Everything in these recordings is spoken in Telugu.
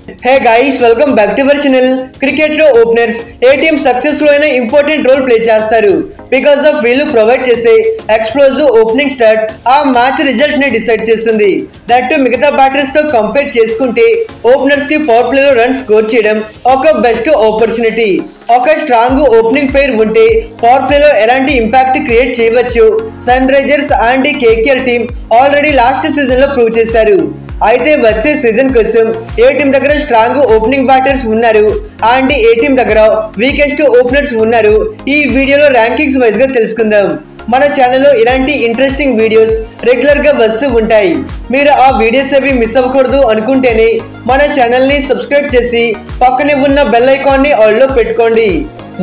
Hey guys, welcome back to our channel. Cricket లో ఓపెనర్స్ ఏ టీమ్ సక్సెస్ లో అయినా ఇంపార్టెంట్ రోల్ ప్లే చేస్తారు. బికాస్ ఆఫ్ వీళ్ళు ప్రొవైడ్ చేసే ఎక్స్ప్లోజివ్ ఓపెనింగ్ స్టార్ట్ ఆ మ్యాచ్ రిజల్ట్ ని డిసైడ్ చేస్తుంది. దట్ మిగతా బ్యాటర్స్ తో కంపేర్ చేసుకుంటే ఓపెనర్స్ కి పవర్ ప్లే లో రన్ స్కోర్ చేయడం ఒక బెస్ట్ ఆపర్చునిటీ. ఒక స్ట్రాంగ్ ఓపెనింగ్ పేర్ ఉంటే పవర్ ప్లే లో ఎలాంటి ఇంపాక్ట్ క్రియేట్ చేయవచ్చు. Sunrisers and KKR team already last season లో ప్రూవ్ చేశారు. అయితే వచ్చే సీజన్ కోసం ఏ టీం దగ్గర స్ట్రాంగ్ ఓపెనింగ్ బ్యాటర్స్ ఉన్నారు అండ్ ఏ టీం దగ్గర వీకెస్ట్ ఓపెనర్స్ ఉన్నారు ఈ వీడియోలో ర్యాంకింగ్స్ వైజ్ గా తెలుసుకుందాం. మన ఛానల్లో ఇలాంటి ఇంట్రెస్టింగ్ వీడియోస్ రెగ్యులర్ గా వస్తూ ఉంటాయి. మీరు ఆ వీడియోస్ అవి మిస్ అవ్వకూడదు అనుకుంటేనే మన ఛానల్ ని సబ్స్క్రైబ్ చేసి పక్కనే ఉన్న బెల్ ఐకాన్ ని ఆల్ లో పెట్టుకోండి.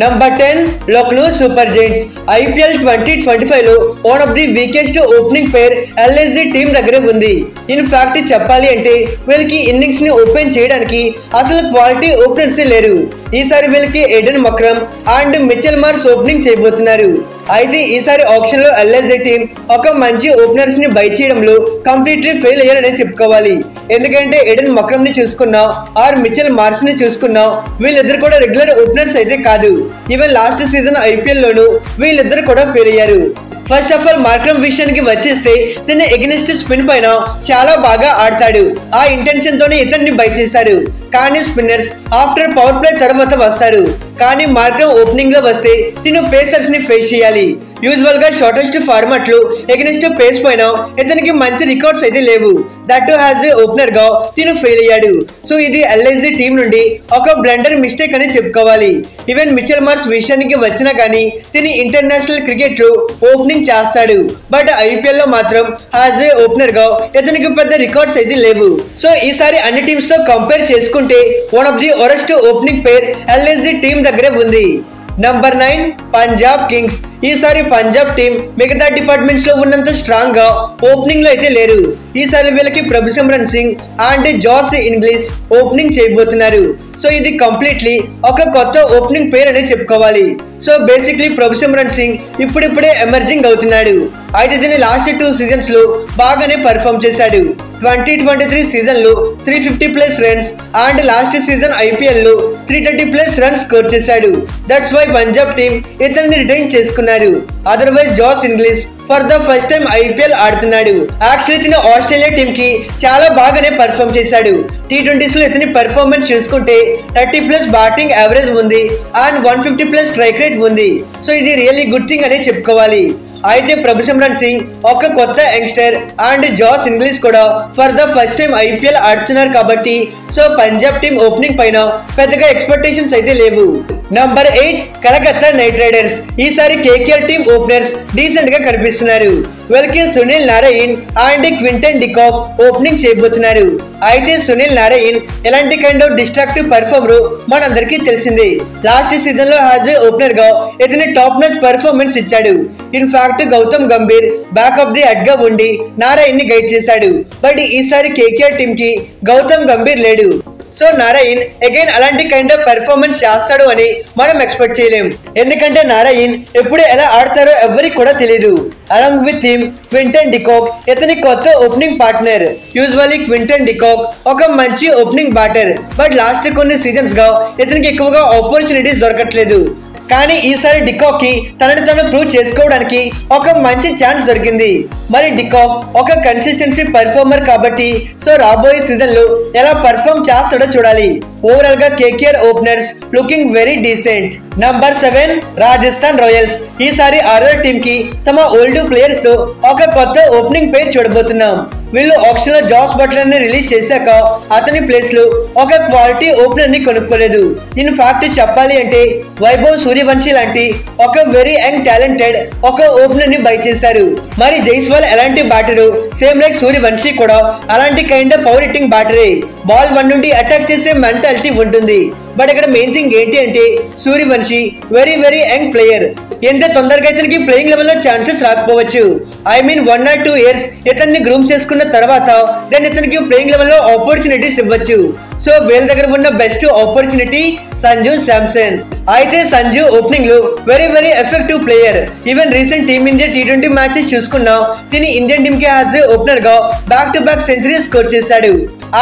Number 10 Lucknow Super Giants. IPL 2025 లో one of the weakest opening pair LSG team దగ్గర ఉంది. ఇన్ ఫ్యాక్ట్ చెప్పాలి అంటే వీళ్ళకి ఇన్నింగ్స్ ని ఓపెన్ చేయడానికి అసలు క్వాలిటీ ఓపెనర్స్ లేరు. ఈసారి వీళ్ళకి Aiden Markram and Mitchell Marsh opening చేయబోతున్నారు. అయితే ఈసారి ఆప్షన్ లో LSG టీం ఒక మంచి ఓపెనర్స్ ని బై చేయడంలో కంప్లీట్లీ ఫెయిల్ అయ్యారని చెప్పుకోవాలి. ఎందుకంటే ఎడెన్ మక్రమ్ ని చూసుకున్నా ఆర్ మిచెల్ మార్ష్ ని చూసుకున్నా వీళ్ళిద్దరు కూడా రెగ్యులర్ ఓపెనర్స్ అయితే కాదు. ఈవెన్ లాస్ట్ సీజన్ IPL లోనూ వీళ్ళిద్దరు కూడా ఫెయిల్ అయ్యారు. ఫస్ట్ ఆఫ్ ఆల్ మార్క్రమ్ విషయానికి వచ్చేస్తే దీన్ని ఎగెనిస్ట్ స్పిన్ పైన చాలా బాగా ఆడతాడు. ఆ ఇంటెన్షన్ తోనే ఇతన్ని బై చేశారు. కానీ స్పిన్నర్స్ ఆఫ్టర్ పవర్ ప్లే తర్వాత వస్తారు. కానీ మార్క్రమ్ ఓపెనింగ్ లో వస్తే తిను పేసర్స్ ని ఫేస్ చేయాలి. యూజువల్ గా షార్టెస్ట్ ఫార్మాట్ లో ఎగెనిస్ట్ పేస్ పైన ఇతనికి మంచి రికార్డ్స్ అయితే లేవు. దట్ హ్యాస్ ఏ ఓపెనర్ గా తిను ఫెయిల్ అయ్యాడు. సో ఇది LSG టీం నుండి ఒక బ్లండర్ మిస్టేక్ అని చెప్పుకోవాలి. ఈవెన్ మిచెల్ మార్ష్ విషయానికి వచ్చినా కానీ తిని ఇంటర్నేషనల్ క్రికెట్ లో ఓపెనింగ్ చేస్తాడు. బట్ IPL లో మాత్రం హ్యాస్ ఏ ఓపెనర్ గా ఇతనికి పెద్ద రికార్డ్స్ అయితే లేవు. సో ఈసారి అన్ని టీమ్స్ తో కంపేర్ చేసుకుంటే one of the worst opening pair LSG team దగ్గరే ఉంది. Number 9 Punjab Kings. ఈసారి పంజాబ్ టీం మిగతా డిపార్ట్మెంట్స్ లో ఉన్నంత స్ట్రాంగ్ గా ఓపెనింగ్ లో అయితే లేరు. ఈసారి వీళ్ళకి Prabhsimran Singh and Jos English opening చేయబోతున్నారు. సో ఇది కంప్లీట్లీ ఒక కొత్త ఓపెనింగ్ పేర్ అని చెప్పుకోవాలి. సో బేసిక్లీ ప్రభుసిమ్రన్ సింగ్ ఇప్పుడిప్పుడే ఎమర్జింగ్ అవుతున్నాడు. అయితే దీని లాస్ట్ 2 సీజన్స్ లో బాగానే పర్ఫామ్ చేశాడు. 2023 సీజన్ లో 350+ runs and last season IPL లో 330+ రన్స్ స్కోర్ చేశాడు. దట్స్ వై పంజాబ్ టీం ఇతన్ని రిటైన్ చేసుకున్నారు. Otherwise Jos English for the first time IPL ఆడుతున్నాడు. యాక్చువల్లీ ఇతను ఆస్ట్రేలియా టీం కి చాలా బాగానే పర్ఫామ్ చేశాడు. T20s లో ఇతని పర్ఫార్మెన్స్ చూసుకుంటే 30+ బ్యాటింగ్ యావరేజ్ ఉంది అండ్ 150+ స్ట్రైక్ రేట్ ఉంది. సో ఇది రియల్లీ గుడ్ థింగ్ అనే చెప్పుకోవాలి. అయితే ప్రభుసిమ్రన్ సింగ్ ఒక కొత్త యంగ్స్టర్ అండ్ జాస్ ఇంగ్లీష్ కూడా for the first time IPL ఆడుతున్నారు కాబట్టి సో పంజాబ్ టీం ఓపెనింగ్ పైన పెద్దగా ఎక్స్పెక్టేషన్స్ అయితే లేవు. Number 8 Calcutta night riders. ఈసారి KKR టీం ఓపెనర్స్ డీసెంట్ గా కనిపిస్తున్నారు. వీళ్ళకి Sunil Narayan and Quinton de Kock opening చేయబోతున్నారు. అయితే సునీల్ నారాయణ్ ఎలాంటి కైండ్ ఆఫ్ డిస్ట్రాక్టివ్ పర్ఫార్మర్ మనందరికీ తెలిసిందే. లాస్ట్ సీజన్ లో హ్యాజ్ ఏ ఓపెనర్ గా ఇతని టాప్ మ్యాచ్ పర్ఫార్మెన్స్ ఇచ్చాడు. In fact Gautam Gambhir back of the head గా ఉండి నారాయణ్ ని గైడ్ చేశాడు. బట్ ఈసారి KKR టీం కి గౌతమ్ గంభీర్ లేడు. సో నారాయణ్ అగైన్ అలాంటి కైండ్ ఆఫ్ పెర్ఫార్మెన్స్ చేస్తాడు అని మనం ఎక్స్పెక్ట్ చేయలేం. ఎందుకంటే నారాయణ్ ఎప్పుడు ఎలా ఆడతారో ఎవరికి కూడా తెలియదు. Along with him Quinton de Kock ఇతని కొత్త opening partner. Usually Quinton de Kock ఒక మంచి ఓపెనింగ్ బ్యాటర్. బట్ లాస్ట్ కొన్ని సీజన్స్ గా ఇతనికి ఎక్కువగా ఆపర్చునిటీస్ దొరకట్లేదు. కానీ ఈసారి డికాక్ కి తనని తను ప్రూవ్ చేసుకోవడానికి ఒక మంచి ఛాన్స్ దొరికింది. మరి డికాక్ ఒక కన్సిస్టెన్సీ పర్ఫార్మర్ కాబట్టి సో రాబోయే సీజన్ లో ఎలా పర్ఫార్మ్ చేస్తాడో చూడాలి. ఓవరాల్ గా KKR openers looking very decent. Number 7 Rajasthan Royals. ఈసారి RR టీం కి తమ ఓల్డ్ ప్లేయర్స్ తో ఒక కొత్త ఓపెనింగ్ పేర్ చూడబోతున్నాం. వీళ్ళు ఆప్షన్ లో జాస్ బట్లర్ ని రిలీజ్ చేశాక అతని ప్లేస్ లో ఒక క్వాలిటీ ఓపెనర్ ని కొనుక్కోలేదు. ఇన్ ఫ్యాక్ట్ చెప్పాలి అంటే వైభవ్ సూర్యవంశీ లాంటి ఒక వెరీ యంగ్ టాలెంటెడ్ ఒక ఓపెనర్ ని బై చేశారు. మరి జైస్వాల్ ఎలాంటి బ్యాటరు సేమ్ లైక్ సూర్యవంశీ కూడా అలాంటి కైండ్ ఆఫ్ పవర్ హిట్టింగ్ బ్యాటరే. బాల్ 1 నుండి అటాక్ చేసే మెంటాలిటీ ఉంటుంది. బట్ ఇక్కడ మెయిన్ థింగ్ ఏంటి అంటే సూర్యవంశీ వెరీ యంగ్ ప్లేయర్. ఎంత తొందరగా ఇతనికి ప్లేయింగ్ లెవెల్ లో ఛాన్సెస్ రాకపోవచ్చు. ఐ మీన్ 1 or 2 years ఇతన్ని గ్రూమ్ చేసుకున్న తర్వాత దెన్ ఇతనికి ప్లేయింగ్ లెవెల్ లో ఆపర్చునిటీస్ ఇవ్వచ్చు. సో వీళ్ళ దగ్గర ఉన్న బెస్ట్ ఆపర్చునిటీ సంజు శాంసన్. అయితే సంజు ఓపెనింగ్ లో very effective player. Even recent team India T20 matches చూసుకున్నా తిని ఇండియన్ టీమ్ కి యాజ్ ఓపెనర్ గా back to back century score చేశాడు.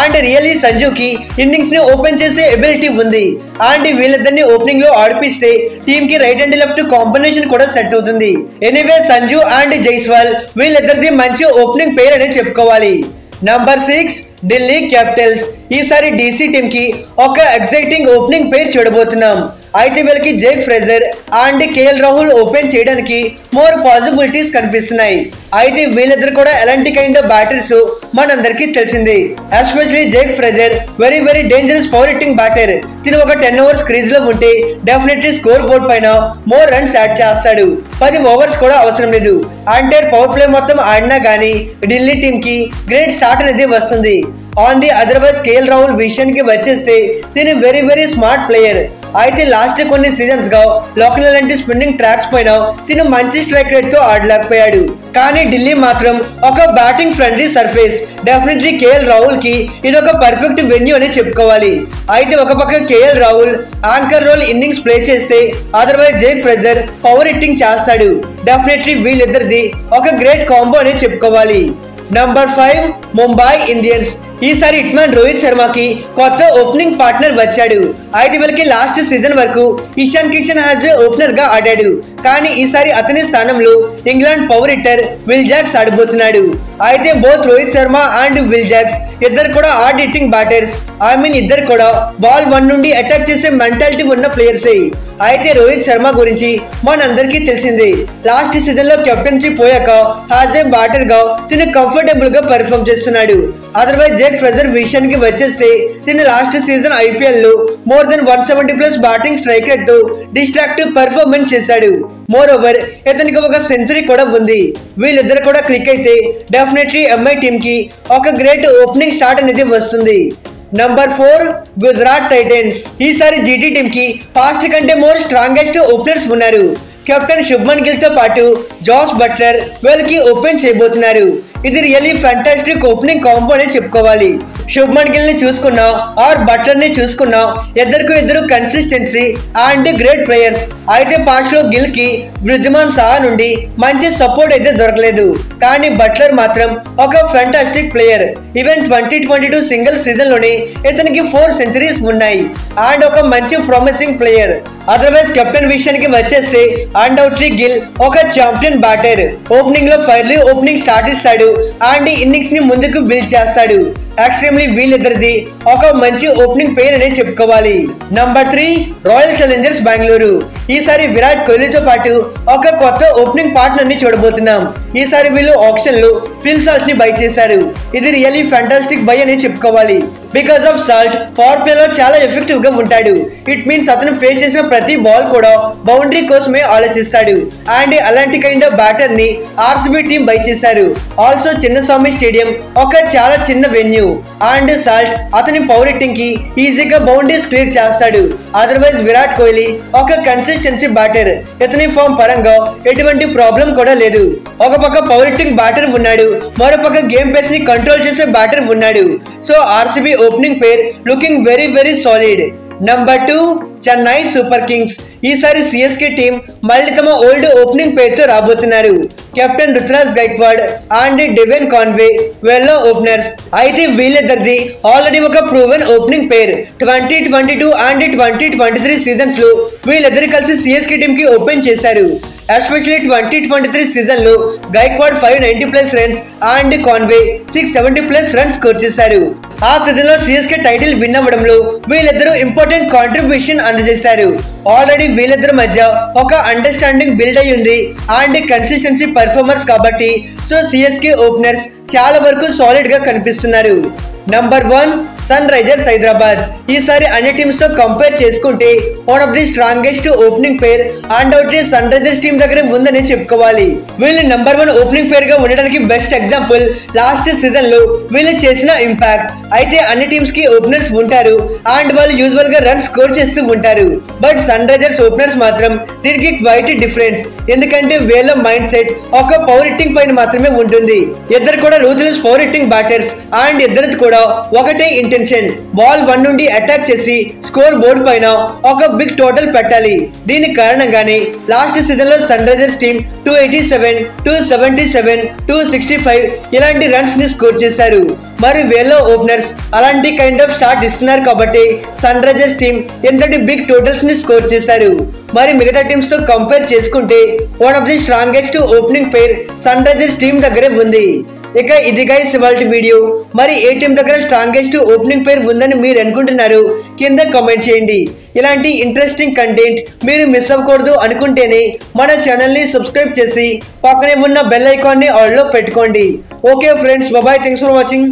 అండ్ రియల్లీ సంజుకి ఇన్నింగ్స్ ని ఓపెన్ చేసే ఎబిలిటీ ఉంది. అండ్ వీళ్ళిద్దరిని ఓపెనింగ్ లో ఆడిపిస్తే టీమ్ కి రైట్ అండ్ లెఫ్ట్ కాంబినేషన్ కూడా సెట్ అవుతుంది. ఎనీవే సంజు అండ్ జైస్వాల్ వీళ్ళిద్దరిది మంచి ఓపెనింగ్ పేర్ అని చెప్పుకోవాలి. Number 6 Delhi Capitals. ఈసారి DC టీమ్ కి ఒక ఎక్సైటింగ్ ఓపెనింగ్ పేర్ చూడబోతున్నాం. అయితే వీళ్ళకి Jake Fraser and KL Rahul open చేయడానికి మోర్ పాసిబిలిటీస్ కనిపిస్తున్నాయి. అయితే వీళ్ళిద్దరు కూడా ఎలాంటి కైండ్ ఆఫ్ బ్యాటర్స్ మనందరికీ తెలిసింది. Especially Jake Fraser very dangerous power hitting batter. తిను ఒక 10 ఓవర్స్ క్రీజ్ లో ఉంటే డెఫినెట్లీ స్కోర్ బోర్డ్ పైన మోర్ రన్స్ యాడ్ చేస్తాడు. 10 ఓవర్స్ కూడా అవసరం లేదు. అంటే పవర్ ప్లే మొత్తం ఆడినా గానీ ఢిల్లీ టీమ్ కి గ్రేట్ స్టార్ట్ అనేది వస్తుంది. On the otherwise KL Rahul విషయానికి వచ్చేస్తే తిని వెరీ స్మార్ట్ ప్లేయర్. అయితే లాస్ట్ కొన్ని సీజన్స్ గా లోకల్ లాంటి స్పిన్నింగ్ ట్రాక్స్ పైన తిను మంచి స్ట్రైక్ రేట్ తో ఆడలేకపోయాడు. కానీ ఢిల్లీ మాత్రం ఒక batting friendly surface. Definitely KL Rahul కి ఇదొక పర్ఫెక్ట్ వెన్యూ అని చెప్పుకోవాలి. అయితే ఒక పక్క KL Rahul anchor role innings play చేస్తే otherwise Jake Fraser power hitting చేస్తాడు. డెఫినెట్లీ వీళ్ళిద్దరిది ఒక గ్రేట్ కాంబో అని చెప్పుకోవాలి. Number 5 Mumbai Indians. ఈసారి హిట్మ్యాన్ రోహిత్ శర్మకి కొత్త ఓపెనింగ్ పార్ట్నర్ వచ్చాడు. అయితే వీళ్ళకి లాస్ట్ సీజన్ వరకు ఇషాన్ కిషన్ హాజ్ ఓపెనర్ గా ఆడాడు. కానీ ఈసారి అతని స్థానంలో England power hitter Will Jacks ఆడబోతున్నాడు. అయితే both Rohit Sharma and Will Jacks ఇద్దరు కూడా హార్డ్ హిట్టింగ్ బ్యాటర్స్. ఇద్దరు కూడా బాల్ 1 నుండి అటాక్ చేసే మెంటాలిటీ ఉన్న ప్లేయర్సే. అయితే రోహిత్ శర్మ గురించి మనందరికీ తెలిసింది. లాస్ట్ సీజన్ లో కెప్టెన్సీ పోయాక హాజ్ ఏ బ్యాటర్ గా తిను కంఫర్టబుల్ గా పెర్ఫామ్ చేస్తున్నాడు. అదర్వైజ్ జేక్ ఫ్రేజర్ విషయానికి వచ్చేస్తే తిను లాస్ట్ సీజన్ IPL లో more than 170+ batting strike rate తో డిస్ట్రాక్టివ్ పెర్ఫార్మెన్స్ చేశాడు. మోర్ ఓవర్ ఇతనికి ఒక సెంచరీ కూడా ఉంది. వీళ్ళిద్దరు కూడా క్లిక్ అయితే డెఫినెట్లీ MI టీమ్ కి ఒక గ్రేట్ ఓపెనింగ్ స్టార్ట్ అనేది వస్తుంది. Number 4 Gujarat Titans. ఈసారి GT టీమ్ కి ఫాస్ట్ కంటే మోర్ స్ట్రాంగెస్ట్ ఓపెనర్స్ ఉన్నారు. కెప్టెన్ శుభ్మన్ గిల్ తో పాటు జాస్ బట్లర్ వీళ్ళకి ఓపెన్ చేయబోతున్నారు. ఇది రియల్లీ ఫ్యాంటాస్టిక్ ఓపెనింగ్ కాంబో అని చెప్పుకోవాలి. శుభ్మన్ గిల్ ని చూసుకున్నా ఆర్ బట్లర్ ని చూసుకున్నా ఇద్దరు కన్సిస్టెన్సీ అండ్ గ్రేట్ ప్లేయర్స్. అయితే పాస్ట్ లో గిల్ కి వృద్ధిమాన్ సాహా నుండి మంచి సపోర్ట్ అయితే దొరకలేదు. కానీ బట్లర్ మాత్రం ఒక fantastic player. Even 2022 single season లోనే ఇతనికి 4 సెంచరీస్ ఉన్నాయి అండ్ ఒక మంచి ప్రామిసింగ్ ప్లేయర్. అదర్వైజ్ కెప్టెన్ విషయానికి వచ్చేస్తే అన్డౌట్లీ గిల్ ఒక ఛాంపియన్ బ్యాటర్. ఓపెనింగ్ లో ఫైర్లీ ఓపెనింగ్ స్టార్ట్ ఇస్తాడు అండ్ ఇన్నింగ్స్ ని ముందుకు బిల్డ్ చేస్తాడు. ఎక్స్ట్రీమ్లీ వీళ్ళిద్దరిది ఒక మంచి ఓపెనింగ్ పేర్ అనే చెప్పుకోవాలి. Number 3 royal Challengers Bengaluru. ఈసారి విరాట్ కోహ్లీతో పాటు ఒక కొత్త ఓపెనింగ్ పార్ట్నర్ ని చూడబోతున్నాం. ఈసారి వీళ్ళు ఆప్షన్ లో ఫిల్ సాల్ట్ ని బై చేశారు. ఇది రియల్లీ ఫ్యాంటాస్టిక్ బై అని చెప్పుకోవాలి. Because of salt power play లో చాలా ఎఫెక్టివ్ గా ఉంటాడు. ఇట్ మీన్స్ అతను ఫేస్ చేసిన ప్రతి బాల్ కూడా బౌండరీ కోసమే ఆలోచిస్తాడు. అండ్ అలాంటి కైండ్ ఆఫ్ బ్యాటర్ ని RCB టీం బై చేశారు. ఆల్సో చిన్నస్వామి స్టేడియం ఒక చాలా చిన్న వెన్యూ అండ్ సాల్ట్ అతని పవర్ హిట్టింగ్ కి ఈజీగా బౌండరీస్ క్లియర్ చేస్తాడు. అదర్వైజ్ విరాట్ కోహ్లీ ఒక కన్సిస్టెన్సీ బ్యాటర్. ఇతని ఫామ్ పరంగా ఎటువంటి ప్రాబ్లం కూడా లేదు. ఒక పక్క పవర్ హిట్టింగ్ బ్యాటర్ ఉన్నాడు, మరో పక్క గేమ్ పేస్ ని కంట్రోల్ చేసే బ్యాటర్ ఉన్నాడు. So RCB opening pair looking very solid. Number 2 Chennai Super Kings. ఈసారి CSK టీం మళ్ళీ తమ ఓల్డ్ ఓపెనింగ్ పేర్ తో రాబోతున్నారు. Captain Ruturaj Gaikwad and Devon Conway వీళ్ళ ఓపెనర్స్. అయితే వీళ్ళిద్దరిది ఆల్రెడీ ఒక proven opening pair. 2022 and 2023 seasons లో వీళ్ళిద్దరు కలిసి CSK టీం కి ఓపెన్ చేశారు. ఎస్పెషల్లీ 2023 సీజన్ లో Gaikwad 590+ runs and Conway 670+ runs score చేశారు. ఆ సీజన్ లో CSK టైటిల్ విన్ అవ్వడంలో వీళ్ళిద్దరూ ఇంపార్టెంట్ కాంట్రిబ్యూషన్ అందజేశారు. ఆల్రెడీ వీళ్ళిద్దరి మధ్య ఒక అండర్స్టాండింగ్ బిల్డ్ అయి ఉంది అండ్ కన్సిస్టెన్సీ పర్ఫార్మర్స్ కాబట్టి సో CSK ఓపెనర్స్ చాలా వరకు సాలిడ్ గా కనిపిస్తున్నారు. Number 1 Sunrisers Hyderabad. ఈసారి అన్ని టీమ్స్ తో కంపేర్ చేసుకుంటే one of the strongest opening pair undoubtedly Sunrisers team దగ్గర ఉందని చెప్పుకోవాలి. వీళ్ళు నంబర్ 1 ఓపెనింగ్ పేర్ గా ఉండడానికి బెస్ట్ ఎగ్జాంపుల్ లాస్ట్ సీజన్ లో వీళ్ళు చేసిన ఇంపాక్ట్. అయితే అన్ని టీమ్స్ కి ఓపెనర్స్ ఉంటారు అండ్ వాళ్ళు యూజువల్ గా రన్ స్కోర్ చేస్తూ ఉంటారు. బట్ సన్ రైజర్స్ ఓపెనర్స్ మాత్రం దీనికి క్వైట్ డిఫరెన్స్. ఎందుకంటే వీళ్ళ మైండ్ సెట్ ఒక పవర్ హిట్టింగ్ పైన మాత్రమే ఉంటుంది. ఇద్దరు కూడా ruthless power hitting batters and ఇద్దరు కూడా కూడా ఒకటే ఇంటెన్షన్, బాల్ 1 నుండి అటాక్ చేసి స్కోర్ బోర్డ్ పైన ఒక బిగ్ టోటల్ పెట్టాలి. దీని కారణంగానే లాస్ట్ సీజన్ లో సన్ రైజర్స్ టీం 287, 277, 265 ఇలాంటి రన్స్ ని స్కోర్ చేశారు. మరి వీళ్ళ ఓపెనర్స్ అలాంటి కైండ్ ఆఫ్ స్టార్ట్ ఇస్తున్నారు కాబట్టి సన్ రైజర్స్ టీం ఎంతటి బిగ్ టోటల్స్ ని స్కోర్ చేశారు. మరి మిగతా టీమ్స్ తో కంపేర్ చేసుకుంటే one of the strongest opening pair Sunrisers team దగ్గరే ఉంది. ఇక ఇది గైస్ ఇవాల్టి వీడియో. మరి ఏ టీం దగ్గర స్ట్రాంగెస్ట్ ఓపెనింగ్ పేర్ ఉందని మీరు అనుకుంటున్నారు కింద కామెంట్ చేయండి. ఇలాంటి ఇంట్రెస్టింగ్ కంటెంట్ మీరు మిస్ అవ్వకూడదు అనుకుంటేనే మన ఛానల్ ని సబ్స్క్రైబ్ చేసి పక్కనే ఉన్న బెల్ ఐకాన్ ని ఆల్ లో పెట్టుకోండి. Okay friends, bye, thanks for watching.